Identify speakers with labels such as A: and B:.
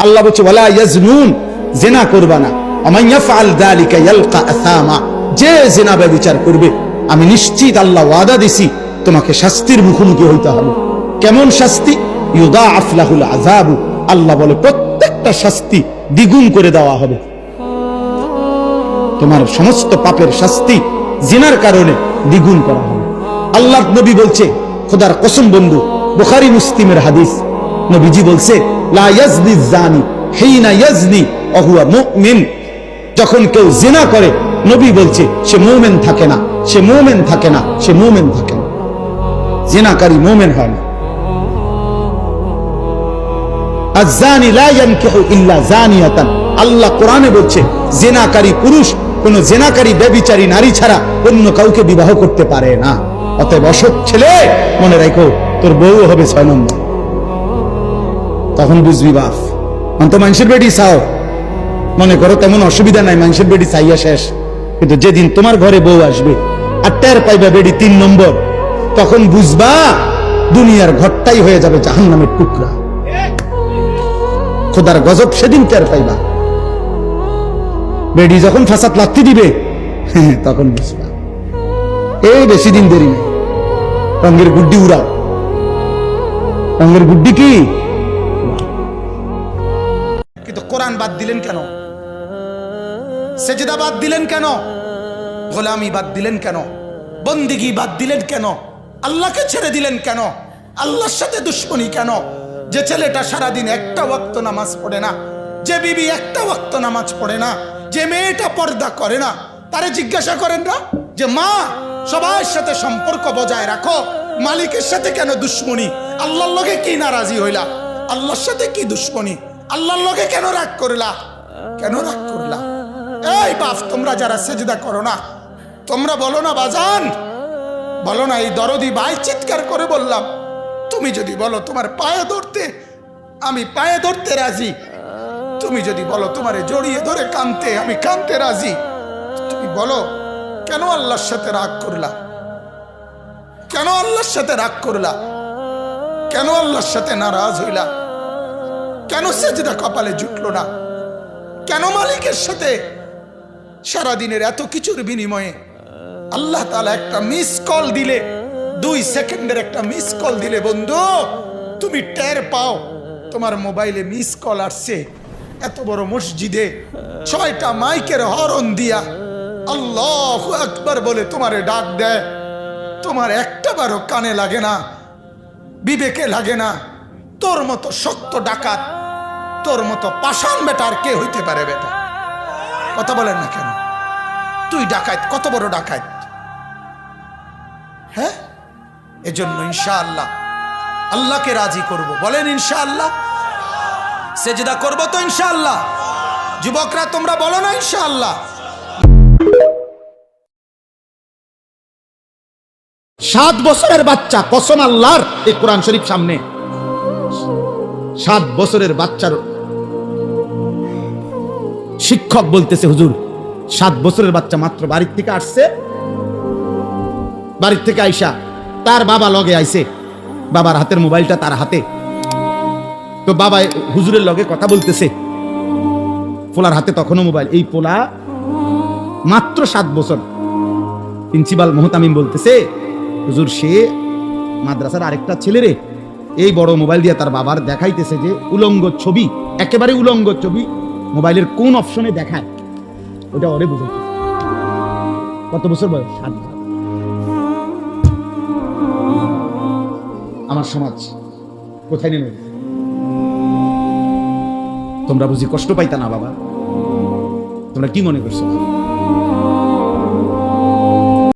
A: আল্লাহ বলছে ওয়ালা ইয়াজনুন, জিনা করবা না। ওমান ইয়াফআল যালিকা ইয়ালকা আসামা, যে জিনা ব্যভিচার করবে আমি নিশ্চিত আল্লাহ ওয়াদা দিছি তোমাকে শাস্তির মুখোমুখি হইতে হবে। কেমন শাস্তি? ইউদাআফ লাহুল আযাবু, আল্লাহ বলে প্রত্যেকটা শাস্তি দ্বিগুণ করে দেওয়া হবে। তোমার সমস্ত পাপের শাস্তি জিনার কারণে দ্বিগুণ করা হবে। আল্লাহর নবী বলছে, খোদার কসম বন্ধু, বুখারী মুসলিমের হাদিস, নবীজি বলছে লা ইয়াজনি জানি হিনা ইয়াজনি ওয়া হুয়া মুমিন, যখন কেউ জিনা করে নবী বলছে সে মুমিন থাকে না, সে মুমিন থাকে না, সে মুমিন থাকে না। জিনাকারী মুমিন হয় না। আয-যানি লা ইয়ানকিহু ইল্লা যানিয়াতান, আল্লাহ কোরআনে বলছে জিনাকারী পুরুষ কোন জিনাকারী ব্যভিচারী নারী ছাড়া অন্য কাউকে বিবাহ করতে পারে না। অতএব অসৎ ছেলে মনে রাখো তোর বউ হবে 6 নম্বর। তখন বুঝবি বাপ, অন্ত মানুষের বেটি চাও, মনে করো তেমন অসুবিধা নাই, মানুষের বেটি চাইয়া শেষ। কিন্তু যেদিন তোমার ঘরে বউ আসবে আর টের পাইবা বেটি 3 নম্বর, তখন বুঝবা দুনিয়ার ঘরটাই হয়ে যাবে জাহান্নামের টুকরা। খোদার গজব সেদিন টের পাইবা। বেডি যখন ফাসাদ লাথি দিবে তখন বুঝবা। এই বেশি দিন দেরি নেই, রঙের গুড্ডি উড়াও। রঙের গুড্ডি কি? কিন্তু কোরআন বাদ দিলেন কেন? সেজদা বাদ দিলেন কেন? গোলামি বাদ দিলেন কেন? বন্দিগি বাদ দিলেন কেন? আল্লাহকে ছেড়ে দিলেন কেন? আল্লাহর সাথে দুশ্মনী কেন? যে ছেলেটা সারাদিন একটা ওয়াক্ত নামাজ পড়ে না, যে বিবি একটা ওয়াক্ত নামাজ পড়ে না, যে মেয়েটা পর্দা করে না, তারে জিজ্ঞাসা করেন না যে মা সবার সাথে সম্পর্ক বজায় রাখো, মালিকের সাথে কেন দুশ্মনী? আল্লাহর লগে কি নারাজি হইলা? আল্লাহর সাথে কি দুশ্মনী? আল্লাহর লগে কেন রাগ করলা? কেন রাগ করলা? এই বাপ, তোমরা যারা সেজদা করো না, তোমরা বলো না বাজান, বলো না এই দরদি ভাই চিৎকার করে বললাম, তুমি যদি বলো তোমার পায়ে ধরতে, আমি পায়ে ধরতে রাজি। তুমি যদি বলো তোমারে জড়িয়ে ধরে কাঁদতে, আমি কাঁদতে রাজি। তুমি বলো কেন আল্লাহর সাথে রাগ করলা? কেন আল্লাহর সাথে রাগ করলা? কেন আল্লাহর সাথে নারাজ হইলা? কেন সেজদা কপালে জুটলো না? কেন মালিকের সাথে সারাদিনের এত কিছুর বিনিময়ে আল্লাহ তাআলা একটা মিস কল দিলে, 2 সেকেন্ডের একটা মিস কল দিলে বন্ধু তুমি টের পাও তোমার মোবাইলে মিস কল আসছে। এত বড় মসজিদে 6টা মাইকের হরন দিয়া আল্লাহু আকবার বলে তোমারে ডাক দেয়, তোমার একটা বারও কানে লাগে না, বিবেকে লাগে না। তোর মতো শক্ত ডাকাত, তোর মতো পাষাণ বেটা আর কে হইতে পারে? বেটা কথা বলেন না কেন? তুই ডাকাত, কত বড় ডাকাত। হ্যাঁ, এজন্য ইনশাআল্লাহ আল্লাহকে রাজি করব। বলেন ইনশাআল্লাহ। সেজদা করব তো ইনশাআল্লাহ। যুবকরা তোমরা বলো না ইনশাআল্লাহ। 7 বছরের বাচ্চা, কসম আল্লাহর, এই কোরআন শরীফ সামনে, 7 বছরের বাচ্চার শিক্ষক বলতেছে হুজুর 7 বছরের বাচ্চা মাত্র বাড়ির থেকে আসছে, বাড়ির থেকে আইসা তার বাবা লগে আইছে, বাবার হাতের মোবাইলটা তার হাতে, তো বাবা হুজুরের লগে কথা বলতেছে, পোলার হাতে তখনও মোবাইল। এই পোলা মাত্র 7 বছর। প্রিন্সিপাল মোহতামিম বলতেছে হুজুর সে মাদ্রাসার আরেকটা ছেলেরে এই বড় মোবাইল দিয়ে তার বাবার দেখাইতেছে যে উলঙ্গ ছবি, একেবারে উলঙ্গ ছবি মোবাইলের কোন অপশনে দেখায়, ওটা ওরে বুঝাইতে। কত বছর বয়স? 7 বছর। আমার সমাজ কোথায় নেমে গেছে? তোমরা বুঝি কষ্ট পাইতা না বাবা? তোমরা কি মনে করছো?